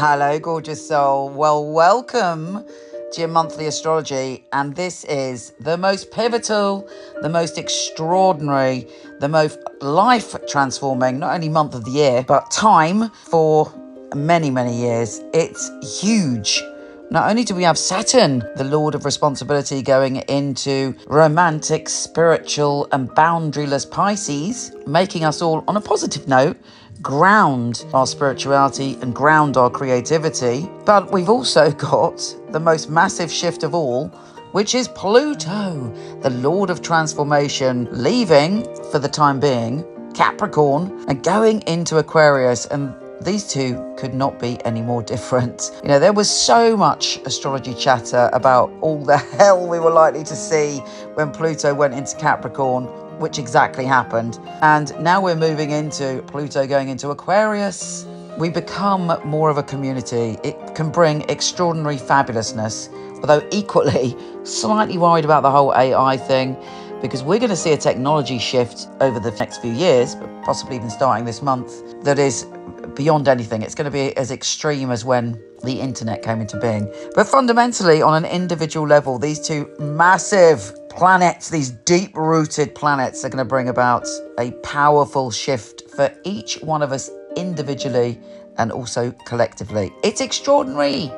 Hello, gorgeous soul. Well, welcome to your monthly astrology. And this is the most pivotal, the most extraordinary, the most life transforming, not only month of the year, but time for many, many years. It's huge. Not only do we have Saturn, the Lord of Responsibility, going into romantic, spiritual, and boundaryless Pisces, making us all, on a positive note, ground our spirituality and ground our creativity. But we've also got the most massive shift of all, which is Pluto, the Lord of Transformation, leaving, for the time being, Capricorn and going into Aquarius. And these two could not be any more different. You know, there was so much astrology chatter about all the hell we were likely to see when Pluto went into Capricorn, which exactly happened. And now we're moving into Pluto going into Aquarius. We become more of a community. It can bring extraordinary fabulousness, although equally slightly worried about the whole AI thing, because we're going to see a technology shift over the next few years, but possibly even starting this month, that is beyond anything. It's going to be as extreme as when the internet came into being. But fundamentally, on an individual level, these two massive planets, these deep-rooted planets, are going to bring about a powerful shift for each one of us individually and also collectively. It's extraordinary.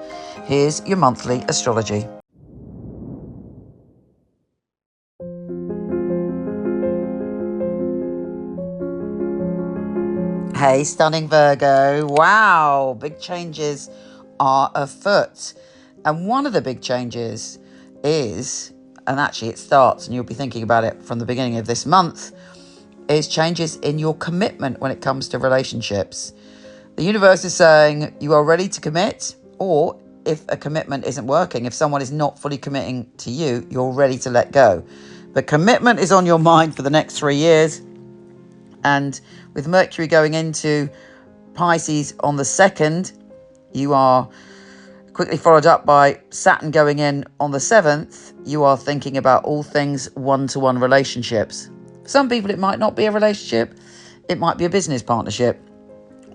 Here's your monthly astrology. Hey, stunning Virgo. Wow, big changes are afoot. And one of the big changes is, and actually it starts, and you'll be thinking about it from the beginning of this month, is changes in your commitment when it comes to relationships. The universe is saying you are ready to commit, or if a commitment isn't working, if someone is not fully committing to you, you're ready to let go. But commitment is on your mind for the next 3 years. And with Mercury going into Pisces on the 2nd, you are quickly followed up by Saturn going in on the 7th. You are thinking about all things one-to-one relationships. For some people, it might not be a relationship. It might be a business partnership.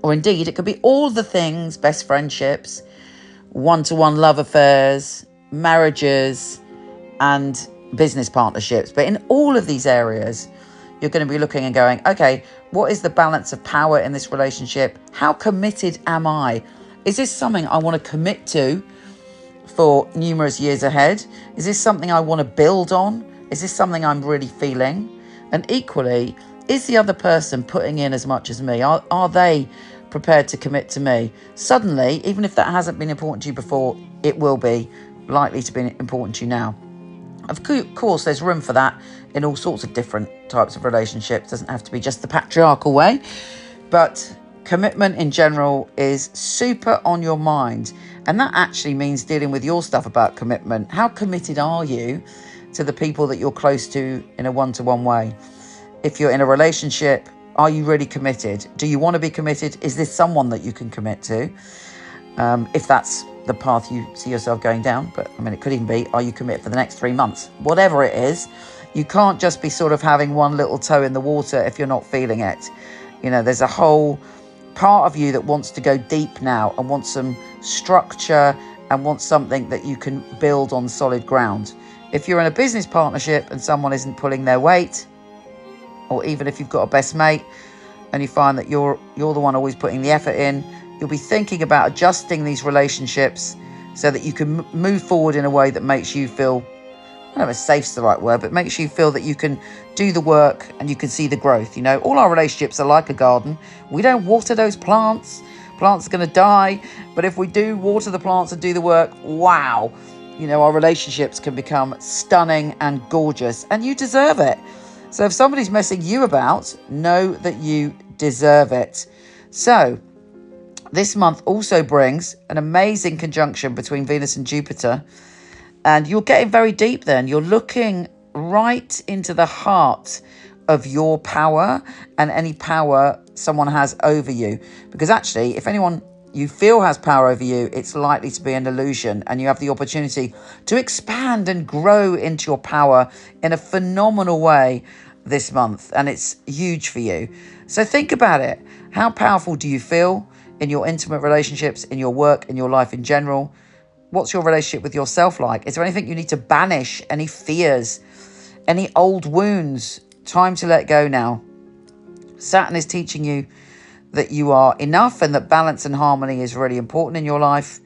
Or indeed, it could be all the things, best friendships, one-to-one love affairs, marriages, and business partnerships. But in all of these areas, you're going to be looking and going, okay, what is the balance of power in this relationship? How committed am I? Is this something I want to commit to for numerous years ahead? Is this something I want to build on? Is this something I'm really feeling? And equally, is the other person putting in as much as me? Are they prepared to commit to me? Suddenly, even if that hasn't been important to you before, it will be likely to be important to you now. Of course, there's room for that in all sorts of different types of relationships. It doesn't have to be just the patriarchal way. But commitment in general is super on your mind. And that actually means dealing with your stuff about commitment. How committed are you to the people that you're close to in a one-to-one way? If you're in a relationship, are you really committed? Do you want to be committed? Is this someone that you can commit to? If that's the path you see yourself going down, but I mean, it could even be, are you committed for the next 3 months? Whatever it is, you can't just be sort of having one little toe in the water if you're not feeling it. You know, there's a whole part of you that wants to go deep now and wants some structure and wants something that you can build on solid ground. If you're in a business partnership and someone isn't pulling their weight, or even if you've got a best mate and you find that you're the one always putting the effort in, you'll be thinking about adjusting these relationships so that you can move forward in a way that makes you feel, I don't know if safe's the right word, but makes you feel that you can do the work and you can see the growth. You know, all our relationships are like a garden. We don't water those plants. Plants are going to die. But if we do water the plants and do the work, wow, you know, our relationships can become stunning and gorgeous, and you deserve it. So if somebody's messing you about, know that you deserve it. So this month also brings an amazing conjunction between Venus and Jupiter. And you're getting very deep then. You're looking right into the heart of your power and any power someone has over you. Because actually, if anyone you feel has power over you, it's likely to be an illusion. And you have the opportunity to expand and grow into your power in a phenomenal way this month. And it's huge for you. So think about it. How powerful do you feel? in your intimate relationships, in your work, in your life in general? What's your relationship with yourself like? Is there anything you need to banish? Any fears? Any old wounds? Time to let go now. Saturn is teaching you that you are enough and that balance and harmony is really important in your life.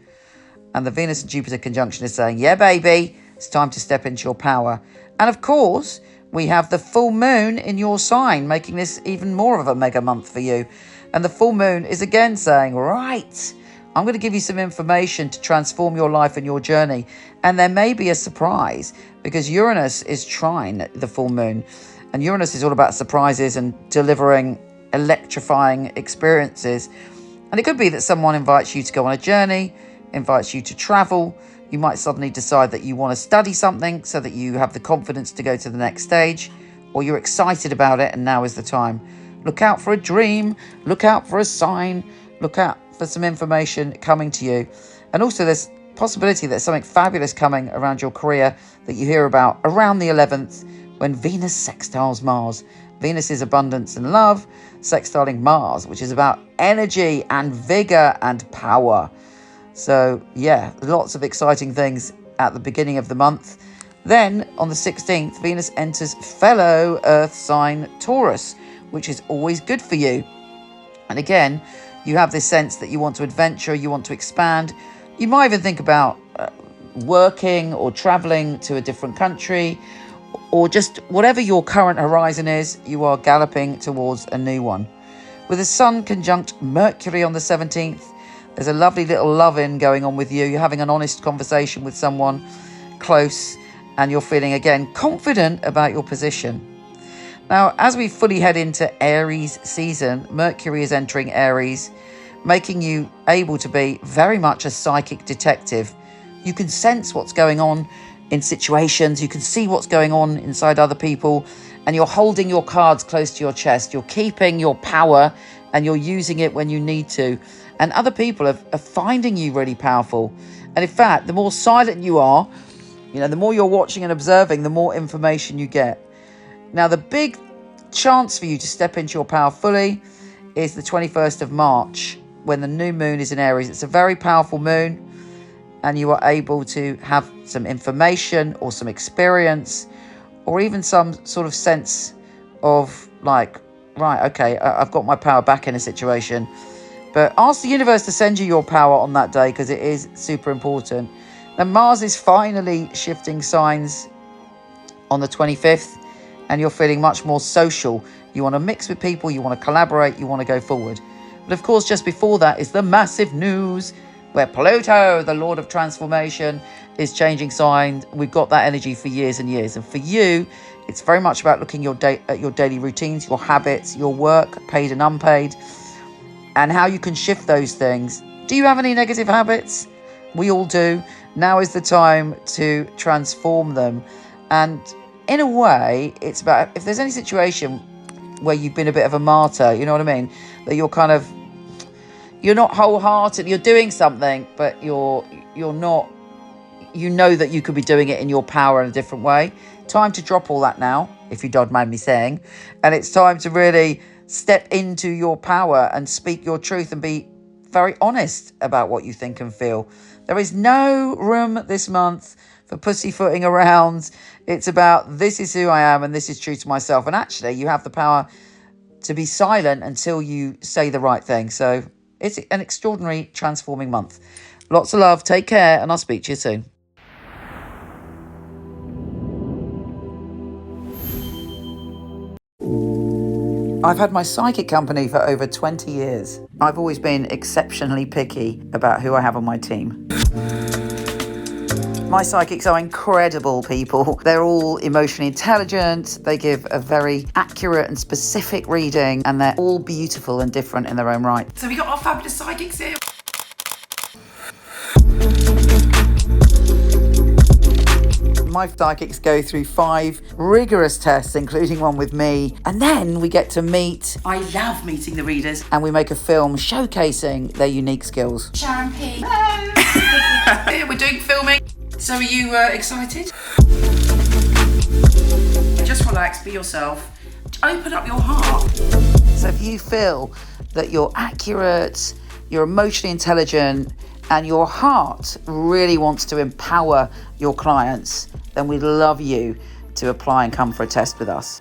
And the Venus and Jupiter conjunction is saying, yeah, baby, it's time to step into your power. And of course, we have the full moon in your sign, making this even more of a mega month for you. And the full moon is again saying, right, I'm going to give you some information to transform your life and your journey. And there may be a surprise because Uranus is trine the full moon. And Uranus is all about surprises and delivering electrifying experiences. And it could be that someone invites you to go on a journey, invites you to travel. You might suddenly decide that you want to study something so that you have the confidence to go to the next stage, or you're excited about it and now is the time. Look out for a dream, look out for a sign, look out for some information coming to you. And also there's possibility that something fabulous coming around your career that you hear about around the 11th when Venus sextiles Mars. Venus is abundance and love, sextiling Mars, which is about energy and vigor and power. So yeah, lots of exciting things at the beginning of the month. Then on the 16th, Venus enters fellow Earth sign Taurus, which is always good for you. And again, you have this sense that you want to adventure, you want to expand. You might even think about working or traveling to a different country, or just whatever your current horizon is, you are galloping towards a new one. With the Sun conjunct Mercury on the 17th, there's a lovely little love-in going on with you. You're having an honest conversation with someone close, and you're feeling, again, confident about your position. Now, as we fully head into Aries season, Mercury is entering Aries, making you able to be very much a psychic detective. You can sense what's going on in situations. You can see what's going on inside other people, and you're holding your cards close to your chest. You're keeping your power, and you're using it when you need to. And other people are finding you really powerful. And in fact, the more silent you are, the more you're watching and observing, the more information you get. Now, the big chance for you to step into your power fully is the 21st of March, when the new moon is in Aries. It's a very powerful moon, and you are able to have some information or some experience, or even some sort of sense of like, right, okay, I've got my power back in a situation. But ask the universe to send you your power on that day, because it is super important. Now, Mars is finally shifting signs on the 25th, and you're feeling much more social. You want to mix with people, you want to collaborate, you want to go forward. But of course, just before that is the massive news where Pluto, the Lord of Transformation, is changing signs. We've got that energy for years and years. And for you, it's very much about looking at your daily routines, your habits, your work, paid and unpaid, and how you can shift those things. Do you have any negative habits? We all do. Now is the time to transform them. And in a way, it's about, if there's any situation where you've been a bit of a martyr, you know what I mean? That you're not wholehearted, you're doing something, but you're not, that you could be doing it in your power in a different way. Time to drop all that now, if you don't mind me saying. And it's time to really step into your power and speak your truth and be very honest about what you think and feel. There is no room this month for pussyfooting around. It's about, this is who I am and this is true to myself. And actually, you have the power to be silent until you say the right thing. So it's an extraordinary transforming month. Lots of love. Take care, and I'll speak to you soon. I've had my psychic company for over 20 years. I've always been exceptionally picky about who I have on my team. My psychics are incredible people. They're all emotionally intelligent. They give a very accurate and specific reading, and they're all beautiful and different in their own right. So we got our fabulous psychics here. My psychics go through 5 rigorous tests, including one with me, and then we get to meet. I love meeting the readers. And we make a film showcasing their unique skills. Sharon P. Hello. We're doing filming. So are you excited? Just relax, be yourself. Open up your heart. So if you feel that you're accurate, you're emotionally intelligent, and your heart really wants to empower your clients, then we'd love you to apply and come for a test with us.